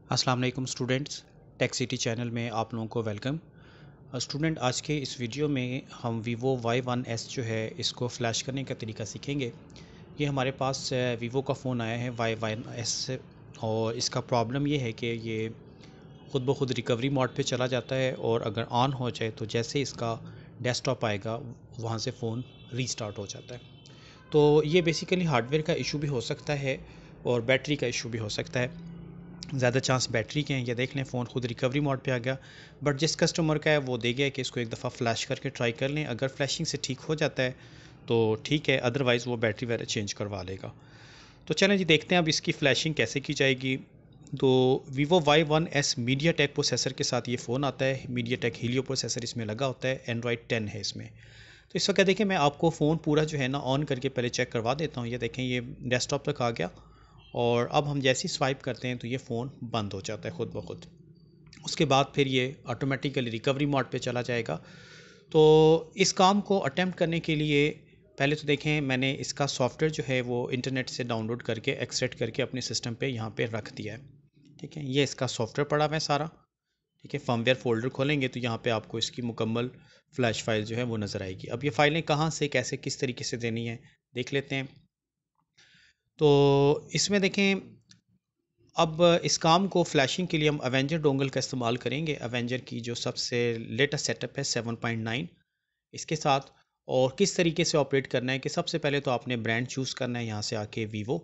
अस्सलाम वालेकुम students, tech city channel में आप लोगों को वेलकम। स्टूडेंट, आज के इस वीडियो में हम वीवो Y1s जो है इसको फ़्लैश करने का तरीका सीखेंगे। ये हमारे पास वीवो का फ़ोन आया है Y1s से, और इसका प्रॉब्लम ये है कि ये ख़ुद ब खुद रिकवरी मोड पे चला जाता है, और अगर ऑन हो जाए तो जैसे इसका डेस्कटॉप आएगा वहाँ से फ़ोन रीस्टार्ट हो जाता है। तो ये बेसिकली हार्डवेयर का इशू भी हो सकता है और बैटरी का इशू भी हो सकता है। ज़्यादा चांस बैटरी के हैं। या देख लें फ़ोन खुद रिकवरी मोड पे आ गया, बट जिस कस्टमर का है वो दे गया कि इसको एक दफ़ा फ़्लैश करके ट्राई कर लें। अगर फ्लैशिंग से ठीक हो जाता है तो ठीक है, अदरवाइज़ वो बैटरी वगैरह चेंज करवा लेगा। तो चलें जी, देखते हैं अब इसकी फ़्लैशिंग कैसे की जाएगी। तो Vivo Y1s media take processor के साथ ये फ़ोन आता है। मीडिया टेक हीलियो प्रोसेसर इसमें लगा होता है। एंड्रॉयड 10 है इसमें। तो इस वक्त देखिए, मैं आपको फ़ोन पूरा जो है ना ऑन करके पहले चेक करवा देता हूँ। ये देखें, ये डेस्कटॉप तक आ गया, और अब हम जैसे ही स्वाइप करते हैं तो ये फ़ोन बंद हो जाता है खुद ब खुद। उसके बाद फिर ये ऑटोमेटिकली रिकवरी मोड पे चला जाएगा। तो इस काम को अटेम्प्ट करने के लिए पहले तो देखें, मैंने इसका सॉफ्टवेयर जो है वो इंटरनेट से डाउनलोड करके एक्सट्रैक्ट करके अपने सिस्टम पे यहाँ पे रख दिया है। ठीक है, ये इसका सॉफ्टवेयर पड़ा हुआ है सारा। ठीक है, फर्मवेयर फ़ोल्डर खोलेंगे तो यहाँ पे आपको इसकी मुकम्मल फ़्लैश फ़ाइल जो है वो नज़र आएगी। अब ये फ़ाइलें कहाँ से, कैसे, किस तरीके से देनी है देख लेते हैं। तो इसमें देखें, अब इस काम को फ्लैशिंग के लिए हम अवेंजर डोंगल का इस्तेमाल करेंगे। अवेंजर की जो सबसे लेटेस्ट सेटअप है 7.9 इसके साथ। और किस तरीके से ऑपरेट करना है कि सबसे पहले तो आपने ब्रांड चूज़ करना है यहाँ से आके वीवो,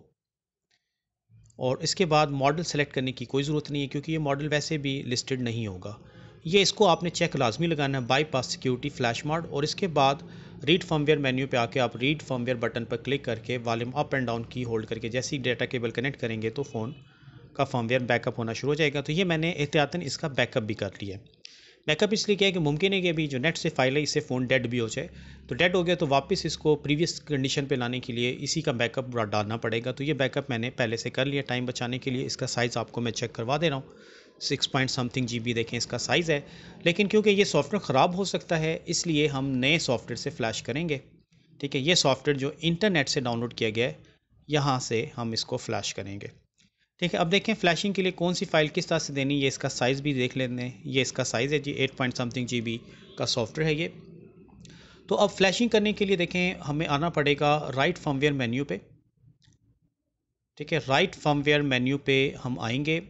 और इसके बाद मॉडल सेलेक्ट करने की कोई ज़रूरत नहीं है क्योंकि ये मॉडल वैसे भी लिस्टेड नहीं होगा। ये इसको आपने चेक लाजमी लगाना है, बाईपास सिक्योरिटी फ्लैश मोड। और इसके बाद रीड फर्मवेयर मेन्यू पे आके आप रीड फर्मवेयर बटन पर क्लिक करके वॉल्यूम अप एंड डाउन की होल्ड करके जैसे ही डेटा केबल कनेक्ट करेंगे तो फ़ोन का फर्मवेयर बैकअप होना शुरू हो जाएगा। तो ये मैंने एहतियातन इसका बैकअप भी कर लिया है। बैकअप इसलिए किया है कि मुमकिन है कि अभी जो नेट से फाइल है इससे फ़ोन डेड भी हो जाए। तो डेड हो गया तो वापस इसको प्रीवियस कंडीशन पे लाने के लिए इसी का बैकअप डालना पड़ेगा। तो ये बैकअप मैंने पहले से कर लिया टाइम बचाने के लिए। इसका साइज़ आपको मैं चेक करवा दे रहा हूँ। 6 पॉइंट समथिंग GB देखें इसका साइज़ है। लेकिन क्योंकि ये सॉफ्टवेयर ख़राब हो सकता है इसलिए हम नए सॉफ्टवेयर से फ़्लैश करेंगे। ठीक है, ये सॉफ्टवेयर जो इंटरनेट से डाउनलोड किया गया है, यहाँ से हम इसको फ़्लैश करेंगे। ठीक है, अब देखें फ्लैशिंग के लिए कौन सी फ़ाइल किस तरह से देनी है। ये इसका साइज़ भी देख लेते हैं। ये इसका साइज़ है जी, 8 पॉइंट समथिंग GB का सॉफ्टवेयर है ये। तो अब फ्लैशिंग करने के लिए देखें, हमें आना पड़ेगा राइट फर्मवेयर मेन्यू पे। ठीक है, राइट फर्मवेयर मेन्यू पे हम आएंगे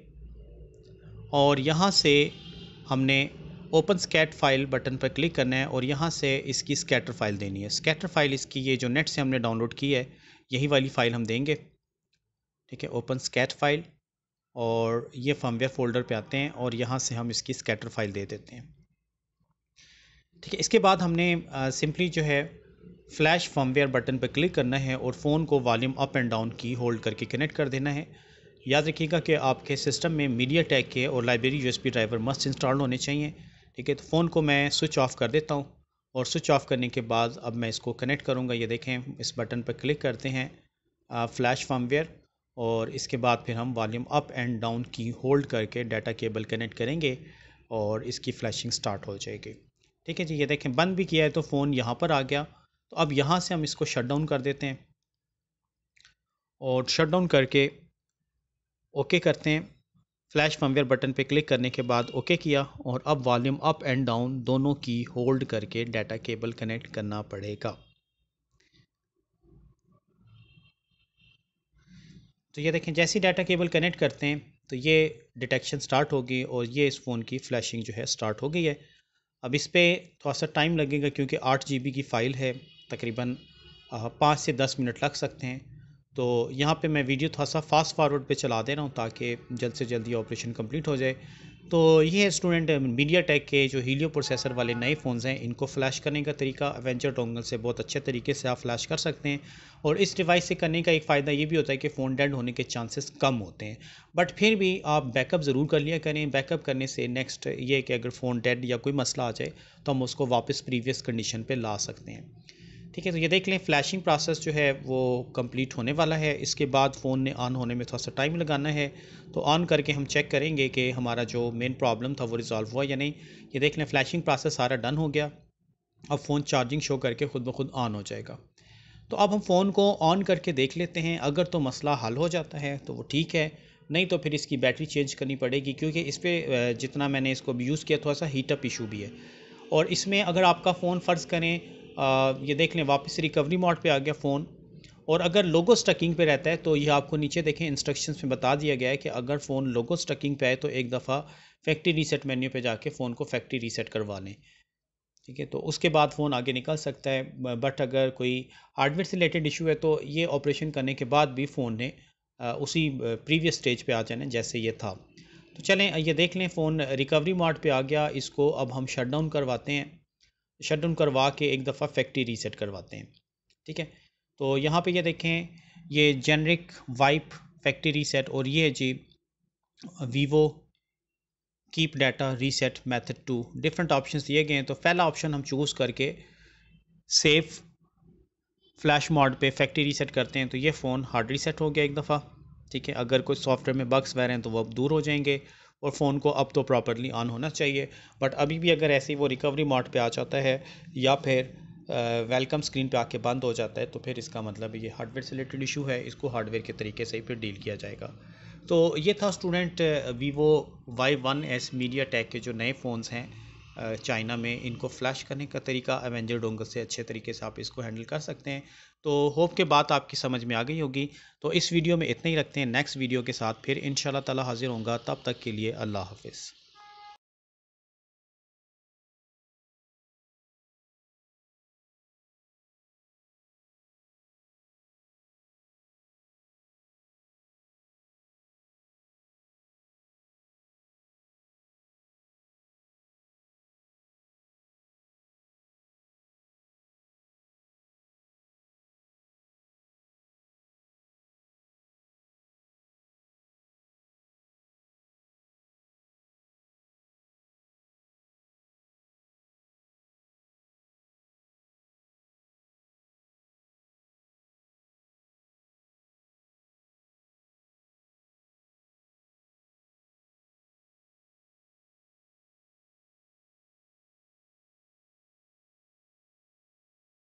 और यहाँ से हमने ओपन स्कैट फाइल बटन पर क्लिक करना है, और यहाँ से इसकी स्कैटर फाइल देनी है। स्कैटर फाइल इसकी ये जो नेट से हमने डाउनलोड की है यही वाली फ़ाइल हम देंगे। ठीक है, ओपन स्कैट फाइल, और ये फर्मवेयर फ़ोल्डर पे आते हैं और यहाँ से हम इसकी स्कैटर फाइल दे देते हैं। ठीक है, इसके बाद हमने सिंपली जो है फ्लैश फर्मवेयर बटन पर क्लिक करना है और फ़ोन को वॉल्यूम अप एंड डाउन की होल्ड करके कनेक्ट कर देना है। याद रखिएगा कि आपके सिस्टम में मीडिया टेक के और library USB driver must install होने चाहिए। ठीक है, तो फ़ोन को मैं स्विच ऑफ कर देता हूँ, और स्विच ऑफ करने के बाद अब मैं इसको कनेक्ट करूँगा। ये देखें, इस बटन पर क्लिक करते हैं फ्लैश फर्मवेयर, और इसके बाद फिर हम वॉल्यूम अप एंड डाउन की होल्ड करके डाटा केबल कनेक्ट करेंगे और इसकी फ्लैशिंग स्टार्ट हो जाएगी। ठीक है जी, ये देखें बंद भी किया है तो फ़ोन यहाँ पर आ गया। तो अब यहाँ से हम इसको शट डाउन कर देते हैं, और शट डाउन करके ओके करते हैं। फ्लैश फर्मवेयर बटन पे क्लिक करने के बाद ओके किया, और अब वॉल्यूम अप एंड डाउन दोनों की होल्ड करके डाटा केबल कनेक्ट करना पड़ेगा। तो ये देखें, जैसे ही डाटा केबल कनेक्ट करते हैं तो ये डिटेक्शन स्टार्ट होगी, और ये इस फ़ोन की फ्लैशिंग जो है स्टार्ट हो गई है। अब इस पर थोड़ा सा टाइम लगेगा क्योंकि 8 GB की फ़ाइल है, तकरीबन 5 से 10 मिनट लग सकते हैं। तो यहाँ पे मैं वीडियो थोड़ा सा फास्ट फॉरवर्ड पे चला दे रहा हूँ ताकि जल्द से जल्द ये ऑपरेशन कंप्लीट हो जाए। तो ये है स्टूडेंट, मीडिया टेक के जो हीलियो प्रोसेसर वाले नए फ़ोन्स हैं इनको फ़्लैश करने का तरीका अवेंजर डोंगल से बहुत अच्छे तरीके से आप फ़्लैश कर सकते हैं। और इस डिवाइस से करने का एक फ़ायदा ये भी होता है कि फ़ोन डेड होने के चांसेस कम होते हैं। बट फिर भी आप बैकअप ज़रूर कर लिया करें। बैकअप करने से नेक्स्ट ये है कि अगर फ़ोन डेड या कोई मसला आ जाए तो हम उसको वापस प्रीवियस कंडीशन पे ला सकते हैं। ठीक है, तो ये देख लें फ्लैशिंग प्रोसेस जो है वो कंप्लीट होने वाला है। इसके बाद फ़ोन ने ऑन होने में थोड़ा सा टाइम लगाना है। तो ऑन करके हम चेक करेंगे कि हमारा जो मेन प्रॉब्लम था वो रिज़ॉल्व हुआ या नहीं। ये देख लें फ्लैशिंग प्रोसेस सारा डन हो गया। अब फ़ोन चार्जिंग शो करके ख़ुद ब खुद ऑन हो जाएगा। तो अब हम फ़ोन को ऑन करके देख लेते हैं। अगर तो मसला हल हो जाता है तो वो ठीक है, नहीं तो फिर इसकी बैटरी चेंज करनी पड़ेगी, क्योंकि इस पर जितना मैंने इसको यूज़ किया थोड़ा सा हीटअप इशू भी है। और इसमें अगर आपका फ़ोन फ़र्ज़ करें ये देख लें वापस रिकवरी मोड पे आ गया फ़ोन, और अगर लोगो स्टकिंग पे रहता है तो ये आपको नीचे देखें इंस्ट्रक्शंस में बता दिया गया है कि अगर फ़ोन लोगो स्टकिंग पे है तो एक दफ़ा फैक्ट्री रीसेट मेन्यू पे जाके फ़ोन को फैक्ट्री रीसेट करवा लें। ठीक है, तो उसके बाद फ़ोन आगे निकल सकता है। बट अगर कोई हार्डवेयर से रिलेटेड इशू है तो ये ऑपरेशन करने के बाद भी फ़ोन ने उसी प्रीवियस स्टेज पे आ जाना जैसे ये था। तो चलें ये देख लें फ़ोन रिकवरी मोड पे आ गया, इसको अब हम शट डाउन करवाते हैं। शट डाउन करवा के एक दफ़ा फैक्ट्री रीसेट करवाते हैं। ठीक है, तो यहाँ पे ये देखें ये जेनरिक वाइप फैक्ट्री रीसेट, और ये है जी Vivo keep data reset method 2। Different options दिए गए हैं, तो पहला ऑप्शन हम चूज़ करके सेफ फ्लैश मोड पे फैक्ट्री रीसेट करते हैं तो ये फ़ोन हार्ड रीसेट हो गया एक दफ़ा। ठीक है, अगर कोई सॉफ्टवेयर में बग्स वगैरह हैं तो वो अब दूर हो जाएंगे और फ़ोन को अब तो प्रॉपरली ऑन होना चाहिए। बट अभी भी अगर ऐसे ही वो रिकवरी मोड पे आ जाता है या फिर वेलकम स्क्रीन पे आके बंद हो जाता है तो फिर इसका मतलब ये हार्डवेयर से रिलेटेड इशू है, इसको हार्डवेयर के तरीके से ही फिर डील किया जाएगा। तो ये था student Vivo Y1S media take के जो नए फ़ोन्स हैं चाइना में, इनको फ्लैश करने का तरीका एवेंजर डोंगर से अच्छे तरीके से आप इसको हैंडल कर सकते हैं। तो होप के बात आपकी समझ में आ गई होगी। तो इस वीडियो में इतना ही रखते हैं, नेक्स्ट वीडियो के साथ फिर इंशाल्लाह ताला हाजिर होऊंगा। तब तक के लिए अल्लाह हाफिज़।